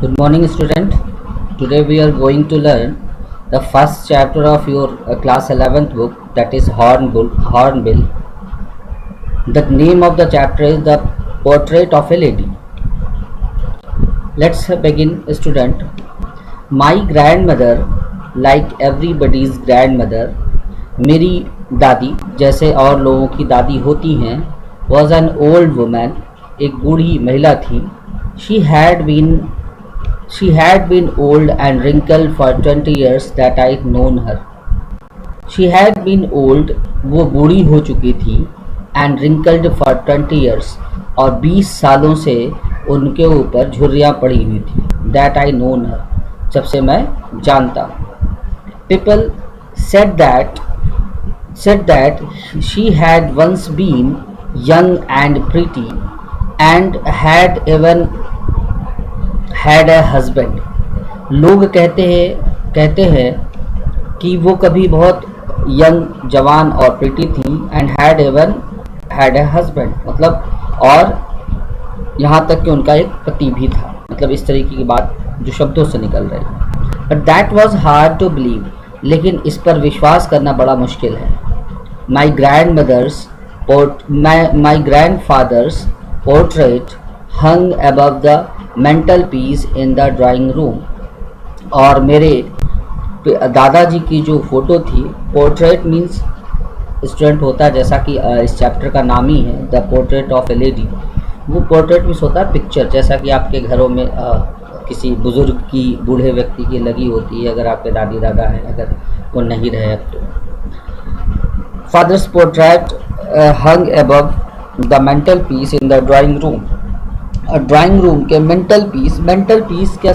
Good morning, student. Today we are going to learn the first chapter of your class 11th book, that is Hornbill. The name of the chapter is The Portrait of a Lady. Let's begin, student. My grandmother, like everybody's grandmother, मेरी दादी जैसे और लोगों की दादी होती हैं, was an old woman, एक बूढ़ी महिला थी. She had been old and wrinkled for 20 years that I'd known her. She had been old, वो बूढ़ी हो चुकी थी, and wrinkled for 20 years, और 20 सालों से उनके ऊपर झुर्रियाँ पड़ी हुई थी. That I known her, जब से मैं जानता. People said that she had once been young and pretty and had even had a husband. लोग कहते हैं कि वो कभी बहुत यंग, जवान और प्रीटी थी, and had even had a husband, मतलब और यहाँ तक कि उनका एक पति भी था. मतलब इस तरीके की बात जो शब्दों से निकल रही है. But that was hard to believe, लेकिन इस पर विश्वास करना बड़ा मुश्किल है. माई grandfather's portrait hung above the mantelpiece in the drawing room. और मेरे दादाजी की जो फोटो थी, पोर्ट्रेट मीन्स स्टूडेंट होता है, जैसा कि इस चैप्टर का नाम ही है, the portrait of A lady. वो पोर्ट्रेट मीन्स होता है पिक्चर, जैसा कि आपके घरों में किसी बुजुर्ग की, बूढ़े व्यक्ति की लगी होती है, अगर आपके दादी दादा हैं, अगर वो नहीं रहे अब तो. Father's portrait hung above the mantelpiece in the drawing room. Drawing room के मेंटल पीस क्या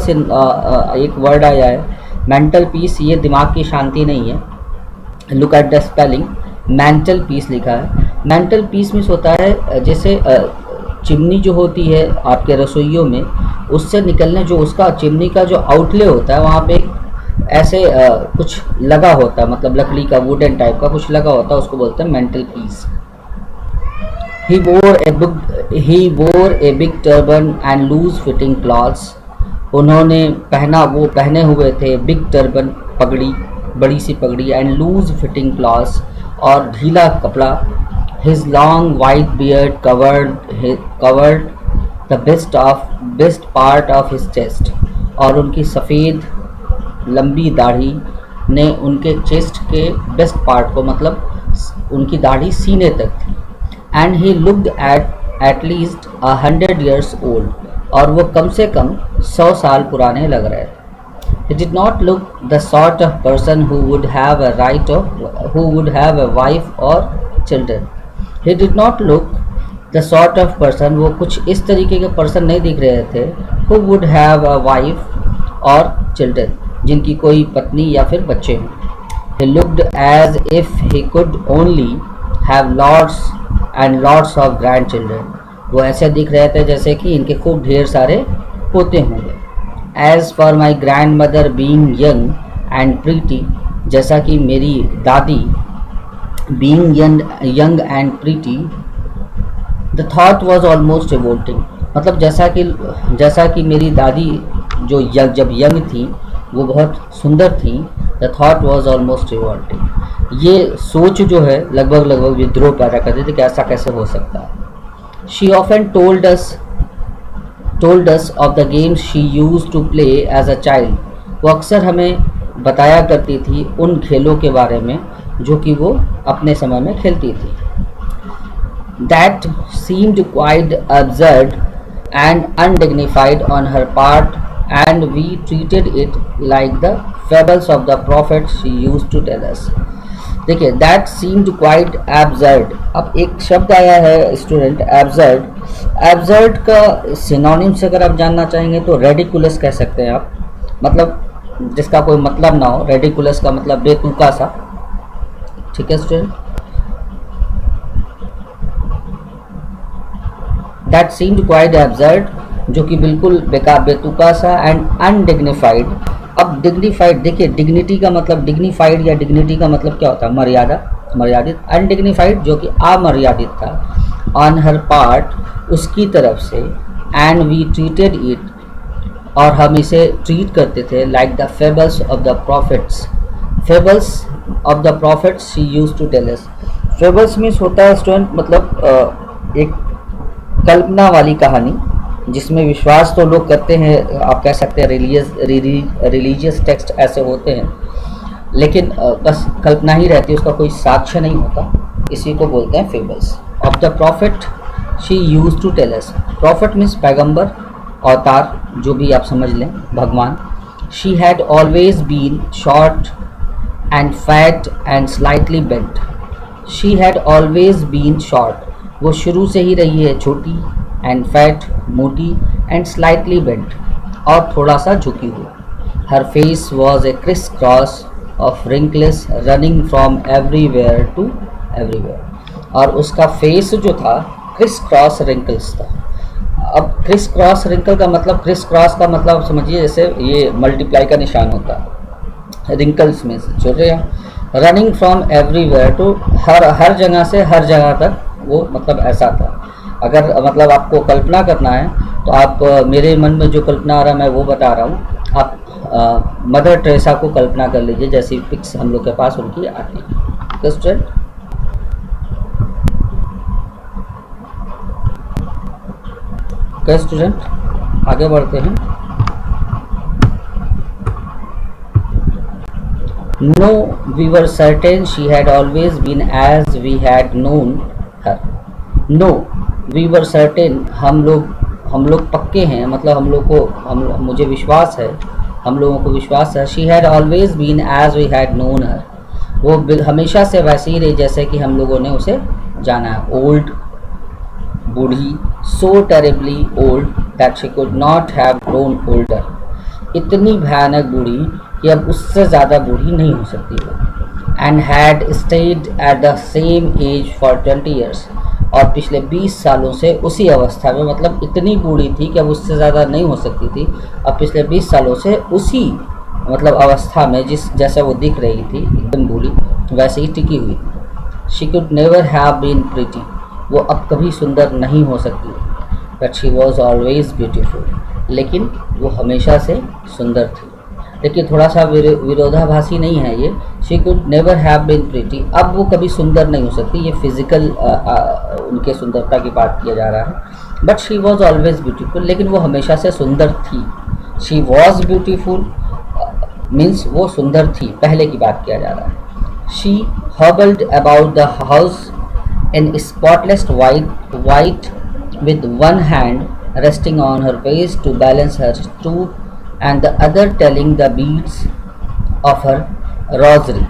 एक वर्ड आया है, मेंटल पीस. ये दिमाग की शांति नहीं है. Look at the spelling, mental peace लिखा है. मेंटल पीस मीन्स होता है जैसे चिमनी जो होती है आपके रसोइयों में, उससे निकलने जो उसका चिमनी का जो आउटले होता है, वहाँ पे ऐसे कुछ लगा होता है, मतलब लकड़ी का, वुडन टाइप का कुछ लगा होता है, उसको बोलते हैं mental peace. He wore a big turban and loose fitting clothes. उन्होंने वो पहने हुए थे बिग टर्बन, पगड़ी, बड़ी सी पगड़ी, एंड लूज फिटिंग क्लॉथ्स, और ढीला कपड़ा. His long white beard covered the best part of his chest. और उनकी सफ़ेद लंबी दाढ़ी ने उनके चेस्ट के बेस्ट पार्ट को, मतलब उनकी दाढ़ी सीने तक थी. And he looked at least 100 years old. और वो कम से कम 100 साल पुराने लग रहे थे. He did not look the sort of person who would have a wife or children. He did not look the sort of person, वो कुछ इस तरीके के पर्सन नहीं दिख रहे थे, who would have a wife or children, जिनकी कोई पत्नी या फिर बच्चे हों. He looked as if he could only have lots and lots of grandchildren. वो ऐसे दिख रहे थे जैसे कि इनके खूब ढेर सारे पोते होंगे. As for my grandmother being young and pretty, जैसा कि मेरी दादी being young and pretty, the thought was almost revolting. मतलब जैसा कि मेरी दादी जो जब यंग थी वो बहुत सुंदर थी. The thought was almost revolting. ये सोच जो है लगभग विद्रोह पैदा करती थी कि ऐसा कैसे हो सकता है. She often told us of the games she used to play as a child. वो अक्सर हमें बताया करती थी उन खेलों के बारे में जो कि वो अपने समय में खेलती थी. That seemed quite absurd and undignified on her part, and we treated it like the fables of the prophet she used to tell us. देखिए, दैट सीम्ड क्वाइट एब्सर्ड. अब एक शब्द आया है स्टूडेंट, एब्सर्ड. एब्सर्ड का synonym से अगर आप जानना चाहेंगे तो रेडिकुलस कह सकते हैं आप, मतलब जिसका कोई मतलब ना हो. रेडिकुलस का मतलब बेतुका सा. ठीक है student. That seemed quite absurd, जो कि बिल्कुल बेकार, बेतुका सा, एंड अनडिग्निफाइड. अब डिग्निफाइड, देखिए डिग्निटी का मतलब, डिग्निफाइड या डिग्निटी का मतलब क्या होता है, मर्यादित. अनडिग्निफाइड जो कि अमर्यादित था. ऑन हर पार्ट, उसकी तरफ से. एंड वी ट्रीटेड इट, और हम इसे ट्रीट करते थे like the fables of the prophets. Fables of the prophets she used to tell us. Fables means होता है स्टूडेंट मतलब एक कल्पना वाली कहानी जिसमें विश्वास तो लोग करते हैं, आप कह सकते हैं रिलीजियस टेक्स्ट ऐसे होते हैं, लेकिन बस कल्पना ही रहती है, उसका कोई साक्ष्य नहीं होता, इसी को बोलते हैं fables of the prophet she used to tell us. Prophet means पैगंबर, अवतार, जो भी आप समझ लें, भगवान। She had always been short and fat and slightly bent. She had always been short, वो शुरू से ही रही है छोटी, एंड फैट, मोटी, एंड स्लाइटली बेंट, और थोड़ा सा झुकी हुई। Her face was a criss cross of wrinkles running from everywhere to everywhere, और उसका फेस जो था क्रिस क्रॉस रिंकल्स था। अब क्रिस क्रॉस रिंकल का मतलब, क्रिस क्रॉस का मतलब समझिए जैसे ये मल्टीप्लाई का निशान होता है, रिंकल्स में से जुड़ रहे हैं। रनिंग फ्रॉम एवरीवेयर टू, हर जगह से हर जगह तक, वो मतलब ऐसा था। अगर मतलब आपको कल्पना करना है तो आप मेरे मन में जो कल्पना आ रहा है मैं वो बता रहा हूँ, आप मदर टेरेसा को कल्पना कर लीजिए, जैसी पिक्स हम लोग के पास उनकी आती है। तो स्टूडेंट आगे बढ़ते हैं। No, we were certain she had always been as we had known her. No, we were certain, हम लोग पक्के हैं, मतलब मुझे विश्वास है, हम लोगों को विश्वास है। She had always been as we had known her. वो हमेशा से वैसी ही रही जैसे कि हम लोगों ने उसे जाना है। Old, Burhi, so terribly old that she could not have grown older. इतनी भयानक बूढ़ी कि अब उससे ज़्यादा बूढ़ी नहीं हो सकती वो। And had stayed at the same age for 20 years, और पिछले 20 सालों से उसी अवस्था में, मतलब इतनी बूढ़ी थी कि अब उससे ज़्यादा नहीं हो सकती थी, अब पिछले 20 सालों से उसी मतलब अवस्था में जैसे वो दिख रही थी एकदम बूढ़ी, वैसे ही टिकी हुई थी। She could never have been pretty, वो अब कभी सुंदर नहीं हो सकती, but she was always beautiful, लेकिन वो हमेशा से सुंदर थी। देखिए थोड़ा सा विरोधाभासी नहीं है ये। She could never have been pretty, अब वो कभी सुंदर नहीं हो सकती, ये फिजिकल उनके सुंदरता की बात किया जा रहा है। But she was always beautiful, लेकिन वो हमेशा से सुंदर थी। शी वॉज ब्यूटीफुल मीन्स वो सुंदर थी, पहले की बात किया जा रहा है। She hobbled about the house in spotless white with one hand resting on her waist to balance her stoop and the other telling the beads of her rosary.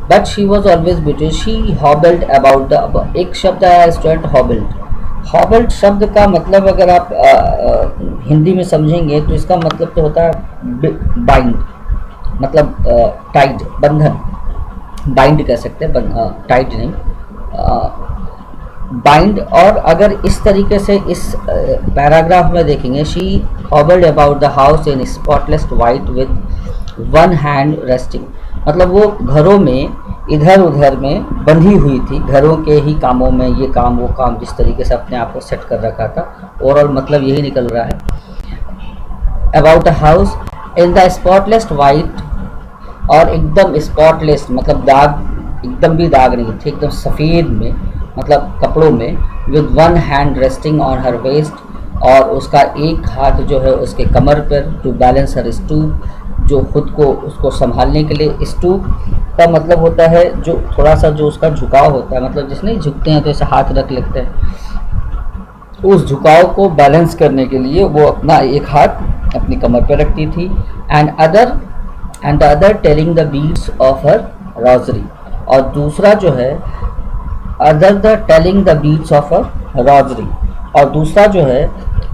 But she was always beautiful. She hobbled about the, एक शब्द है student hobbled. hobbled शब्द का मतलब अगर आप हिंदी में समझेंगे तो इसका मतलब तो होता है बाइंड, मतलब टाइट, बंधन, बाइंड कह सकते हैं, टाइट नहीं, बाइंड। और अगर इस तरीके से इस पैराग्राफ में देखेंगे, she hobbled about the house in spotless white with one hand resting, मतलब वो घरों में इधर उधर में बंधी हुई थी, घरों के ही कामों में, ये काम वो काम, जिस तरीके से अपने आप को सेट कर रखा था। ओवरऑल मतलब यही निकल रहा है। About the house in the spotless white, और एकदम स्पॉटलेस मतलब दाग, एकदम भी दाग नहीं थे, एकदम सफ़ेद में, मतलब कपड़ों में। With one hand resting on her waist, और उसका एक हाथ जो है उसके कमर पर, टू बैलेंस हर स्टूप, जो खुद को उसको संभालने के लिए। स्टूप का मतलब होता है जो थोड़ा सा जो उसका झुकाव होता है, मतलब जिसने झुकते हैं तो ऐसे हाथ रख लेते हैं, उस झुकाव को बैलेंस करने के लिए वो अपना एक हाथ अपनी कमर पर रखती थी। And the other telling the beads of her rosary, और दूसरा जो है other the telling the beads of a rosary, और दूसरा जो है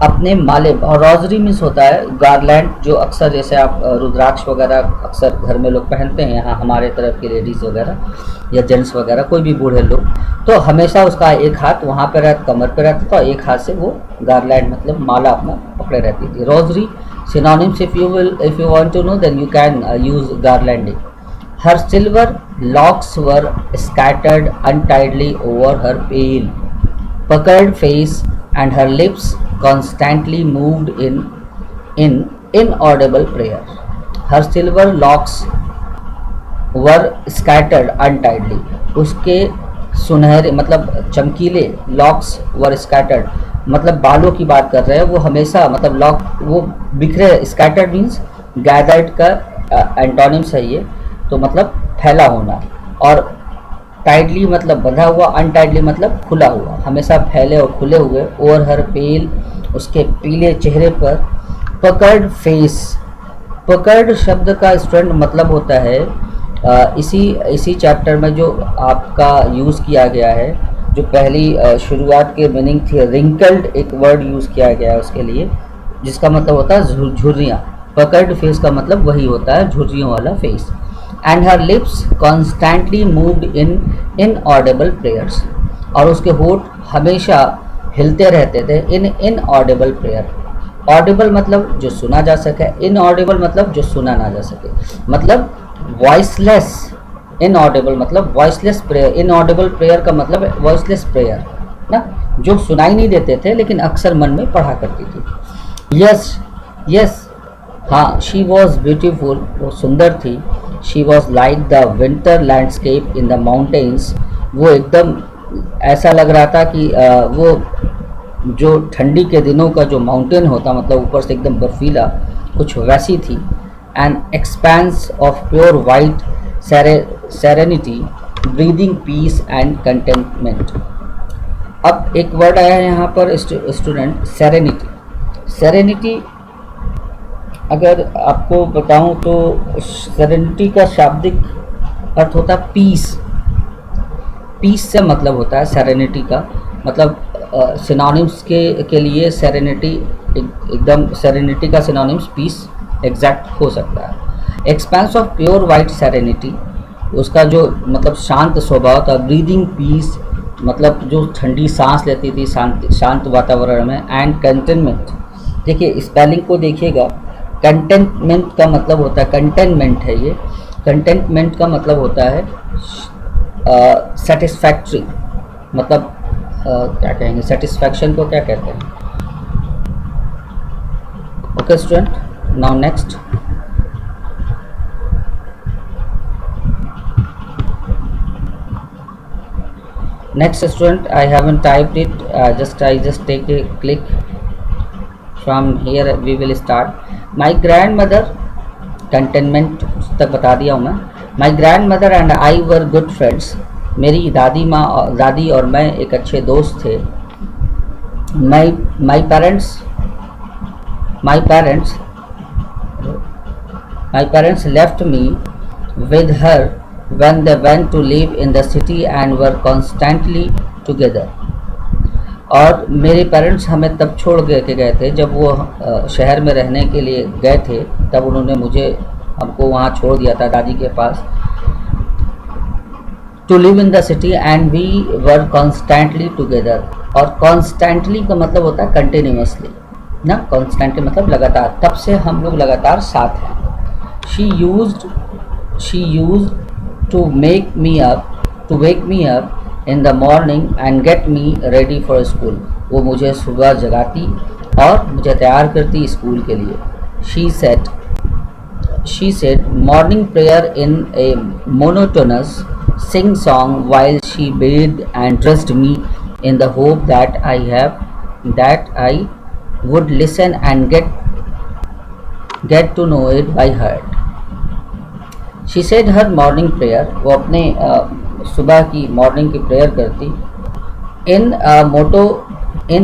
अपने माले, और रोजरी मीन्स होता है गारलैंड, जो अक्सर जैसे आप रुद्राक्ष वगैरह अक्सर घर में लोग पहनते हैं, यहाँ हमारे तरफ की लेडीज़ वगैरह या जेंट्स वगैरह, कोई भी बूढ़े लोग, तो हमेशा उसका एक हाथ वहाँ पर रहता, कमर पर रहता था, एक हाथ से वो गारलैंड मतलब माला अपना पकड़े रहती थी। Rosary synonyms, if you want to know then you can use garlanding. Her silver locks were scattered untidily over her pale, puckered face, and her lips constantly moved in inaudible prayer. Her silver locks were scattered untidily. उसके सुनहरे मतलब चमकीले locks वर scattered, मतलब बालों की बात कर रहे हैं, वो हमेशा मतलब लॉक वो बिखरे, स्कैटर्ड मीन्स गैदर्ड का एंटोनिम्स है ये, तो मतलब फैला होना, और टाइडली मतलब बंधा हुआ, अनटाइडली मतलब खुला हुआ, हमेशा फैले और खुले हुए। ओवर हर पेल, उसके पीले चेहरे पर, पकर्ड फेस, पकर्ड शब्द का स्टूडेंट मतलब होता है इसी चैप्टर में जो आपका यूज़ किया गया है, जो पहली शुरुआत के मीनिंग थी, रिंकल्ड एक वर्ड यूज़ किया गया है उसके लिए, जिसका मतलब होता है झुर्रियाँ। पकर्ड फेस का मतलब वही होता है, झुर्रियों वाला face. And her lips constantly moved in inaudible prayers, और उसके होठ हमेशा हिलते रहते थे इन इनऑडिबल प्रेयर। ऑडिबल मतलब जो सुना जा सके, इनऑडिबल मतलब जो सुना ना जा सके, मतलब वॉइसलेस। इनऑडिबल मतलब वॉइसलेस प्रेयर, इनऑडिबल प्रेयर का मतलब वॉइसलेस प्रेयर ना, जो सुनाई नहीं देते थे लेकिन अक्सर मन में पढ़ा करती थी। यस यस, हाँ, शी वॉज ब्यूटीफुल, वो सुंदर थी। She was like the winter landscape in the mountains, वो एकदम ऐसा लग रहा था कि वो जो ठंडी के दिनों का जो माउंटेन होता, मतलब ऊपर से एकदम बर्फीला, कुछ वैसी थी। An expanse of pure white serenity, breathing peace and contentment. अब एक वर्ड आया है यहाँ पर स्टूडेंट, सेरेनिटी। सेरेनिटी अगर आपको बताऊं तो सेरेनिटी का शाब्दिक अर्थ होता है पीस। पीस से मतलब होता है सेरेनिटी का मतलब सिनोनिम्स के लिए सेरेनिटी एकदम, सेरेनिटी का सिनोनिम्स पीस एग्जैक्ट हो सकता है। Expense of pure white serenity, उसका जो मतलब शांत स्वभाव था। ब्रीदिंग पीस मतलब जो ठंडी सांस लेती थी शांत वातावरण में। एंड कंटेनमेंट, देखिए स्पेलिंग को देखिएगा, कंटेनमेंट का मतलब होता है, कंटेनमेंट है ये, कंटेनमेंट का मतलब होता है सेटिस्फैक्ट्री, मतलब क्या कहेंगे, सेटिस्फैक्शन को क्या कहते हैं। Okay student, now next. Next student, I haven't typed it, I just take a click from here, we will start. My grandmother, contentment तक बता दिया हूँ मैं। My grandmother and I were good friends, मेरी दादी और मैं एक अच्छे दोस्त थे। My parents left me with her when they went to live in the city and were constantly together। और मेरे पेरेंट्स हमें तब छोड़ के गए थे जब वो शहर में रहने के लिए गए थे, तब उन्होंने हमको वहाँ छोड़ दिया था दादी के पास। To live in the city and we were constantly together, और कॉन्स्टेंटली का मतलब होता है कंटिन्यूसली ना, कॉन्स्टेंटली मतलब लगातार, तब से हम लोग लगातार साथ हैं। She used to wake me up in the morning and get me ready for school। वो मुझे सुबह जगाती और मुझे तैयार करती स्कूल के लिए। She said morning prayer in a monotonous sing song while she bathed and dressed me in the hope that I would listen and get to know it by heart। She said her morning prayer, वो अपने सुबह की morning की prayer करती। इन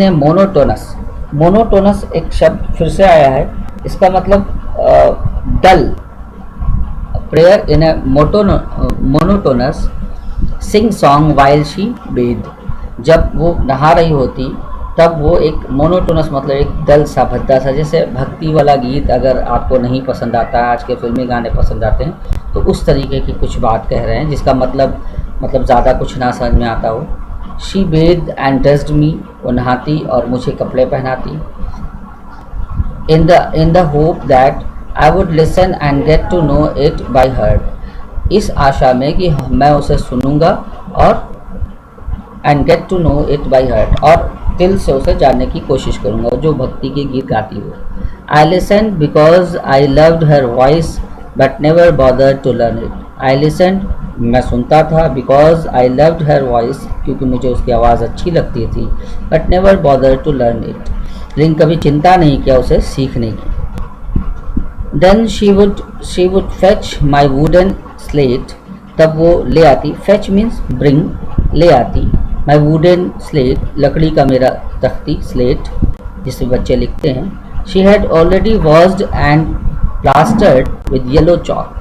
a monotonous एक शब्द फिर से आया है, इसका मतलब dull. Prayer in a monotonous sing song while she bathed, जब वो नहा रही होती तब वो एक मोनोटोनस मतलब एक दल सा भद्दा सा, जैसे भक्ति वाला गीत अगर आपको नहीं पसंद आता है, आज के फिल्मी गाने पसंद आते हैं, तो उस तरीके की कुछ बात कह रहे हैं जिसका मतलब ज़्यादा कुछ ना समझ में आता हो। She bathed and dressed me, वो नहाती और मुझे कपड़े पहनाती। In the hope that I would listen and get to know it by heart, इस आशा में कि मैं उसे सुनूंगा और and get to know it by heart, और दिल से उसे जानने की कोशिश करूंगा, जो भक्ति के गीत गाती हो। I listened because I loved her voice but never bothered to learn it. I listened, मैं सुनता था, because I loved her voice, क्योंकि मुझे उसकी आवाज़ अच्छी लगती थी, but never bothered to learn it, लेकिन कभी चिंता नहीं किया उसे सीखने की. Then she would fetch my wooden slate, तब वो ले आती, fetch means bring, ले आती, my wooden slate, लकड़ी का मेरा तख्ती, slate जिसे बच्चे लिखते हैं. She had already washed and plastered with yellow chalk,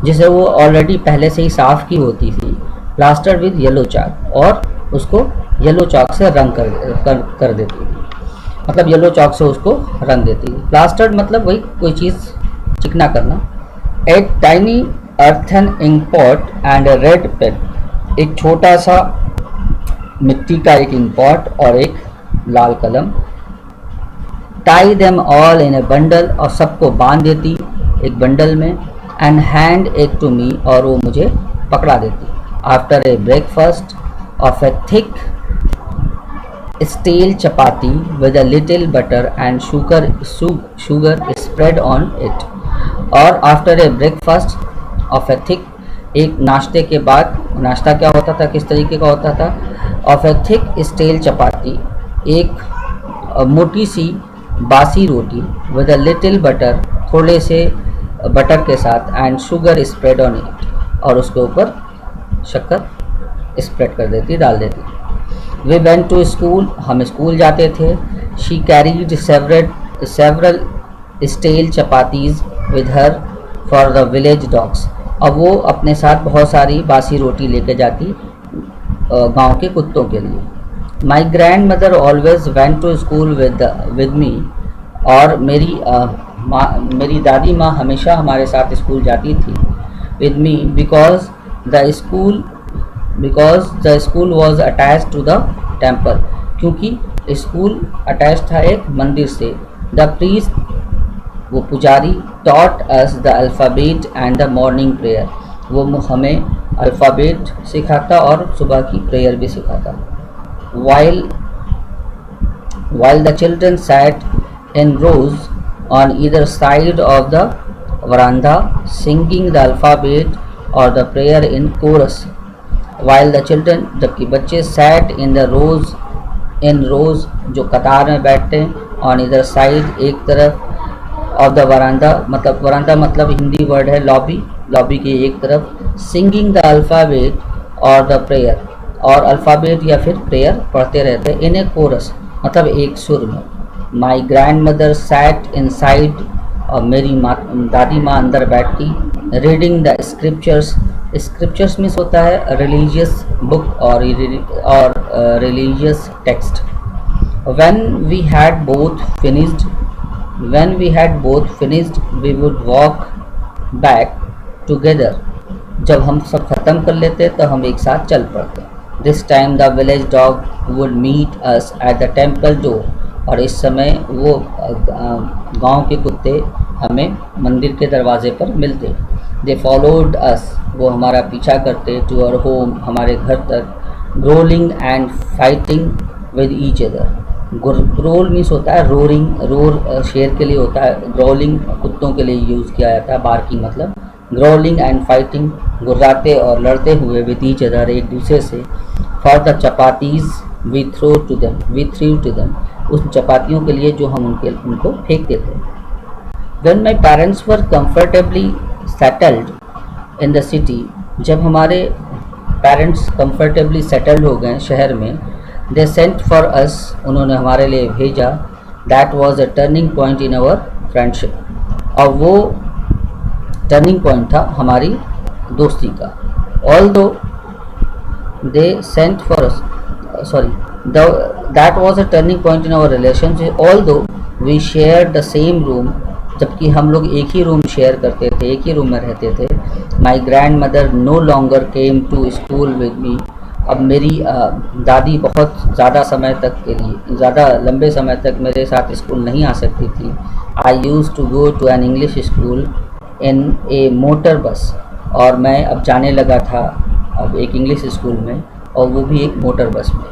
जिसे वो ऑलरेडी पहले से ही साफ़ की होती थी, plastered with yellow chalk, और उसको येलो चॉक से रंग कर देती थी, मतलब येलो चॉक से उसको रंग देती थी. प्लास्टर्ड मतलब वही कोई चीज़ चिकना करना. एक tiny earthen ink pot and a red pen, एक छोटा सा मिट्टी का एक इंक पॉट और एक लाल कलम. Tie them all in a bundle, और सबको बांध देती एक बंडल में. And hand it to me, और वो मुझे पकड़ा देती. After a breakfast of a thick steel chapati with a little butter and sugar spread on it. और after a breakfast of a thick, एक नाश्ते के बाद, नाश्ता क्या होता था, किस तरीके का होता था, ऑफ ए थिक स्टील चपाती, एक मोटी सी बासी रोटी, विद अ लिटिल बटर, थोड़े से बटर के साथ, and sugar spread on it, और उसके ऊपर शक्कर स्प्रेड कर देती, डाल देती. वी वेंट टू स्कूल, हम स्कूल जाते थे. She carried several steel chapatis with her for the village dogs, अब वो अपने साथ बहुत सारी बासी रोटी लेके जाती गांव के कुत्तों के लिए. My grandmother always went to school with me, और मेरी दादी माँ हमेशा हमारे साथ स्कूल जाती थी, with me, because the school was attach to the temple, क्योंकि स्कूल अटैच था एक मंदिर से. द प्रीस्ट, वो पुजारी, taught us the alphabet and the morning prayer, वो हमें अल्फ़ाबेट सिखाता और सुबह की प्रेयर भी सिखाता. While the children sat in rows on either side of the veranda, singing the alphabet or the prayer in chorus. While the children, जबकि बच्चे sat in the rows, जो कतार में बैठते हैं, on either side, एक तरफ, of the veranda मतलब हिंदी वर्ड है लॉबी के एक तरफ, singing the alphabet or the prayer, और अल्फ़ाबेट या फिर प्रेयर पढ़ते रहते इन ए कोरस, मतलब एक सुर में. My grand mother sat in side, और मेरी दादी माँ अंदर बैठती, रीडिंग द स्क्रिप्चर्स मीन्स होता है रिलीजियस बुक और religious text. When we had both finished we would walk back together, जब हम सब ख़त्म कर लेते तो हम एक साथ चल पड़ते. This time the village dog would meet us at the temple door, और इस समय वो गांव के कुत्ते हमें मंदिर के दरवाजे पर मिलते. They followed us, वो हमारा पीछा करते, to our home, हमारे घर तक. Growling and fighting with each other. Growl means होता है रोरिंग, रोर शेर के लिए होता है, ग्रोलिंग कुत्तों के लिए यूज़ किया जाता है, बार्किंग मतलब. ग्रोलिंग एंड फाइटिंग, गुर्राते और लड़ते हुए, विद ईच अदर, एक दूसरे से. For the chapatis we threw to them, उस चपातियों के लिए जो हम उनको फेंकते थे. When my parents were comfortably settled in the city, जब हमारे पेरेंट्स कंफर्टेबली सेटल्ड हो गए शहर में, दे सेंट फॉर अस, उन्होंने हमारे लिए भेजा. That was a turning point in our friendship, और वो टर्निंग पॉइंट था हमारी दोस्ती का. Although they sent for us, that was a turning point in our relationship. Although we share the same room, जबकि हम लोग एक ही रूम शेयर करते थे, एक ही रूम में रहते थे. My grandmother no longer came to school with me, अब मेरी दादी बहुत ज़्यादा लंबे समय तक मेरे साथ स्कूल नहीं आ सकती थी. I used to go to an English school in a motor bus, और मैं अब जाने लगा था अब एक इंग्लिश स्कूल में, और वो भी एक मोटर बस में.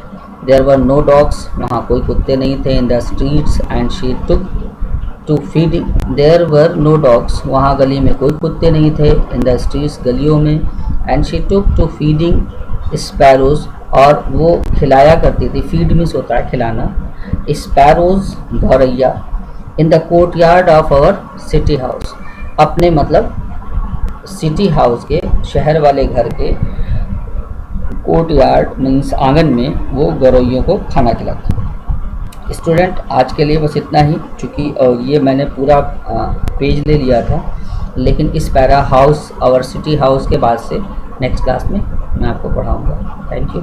देयर वर नो डॉग्स, वहाँ कोई कुत्ते नहीं थे. In the streets, and she took to feeding, there were no dogs, वहाँ गली में कोई कुत्ते नहीं थे, इन द स्ट्रीट्स, गलियों में, and she took to feeding sparrows, और वो खिलाया करती थी, फीड मीन्स होता है खिलाना, स्पैरोज गौरैया, in the courtyard of our city house, अपने मतलब सिटी हाउस के, शहर वाले घर के कोर्ट यार्ड मीन्स आंगन में वो गौरैयों को खाना खिलाता। स्टूडेंट आज के लिए बस इतना ही, चूँकि ये मैंने पूरा पेज ले लिया था, लेकिन इस पैरा हाउस और सिटी हाउस के बाद से नेक्स्ट क्लास में मैं आपको पढ़ाऊँगा। Thank you.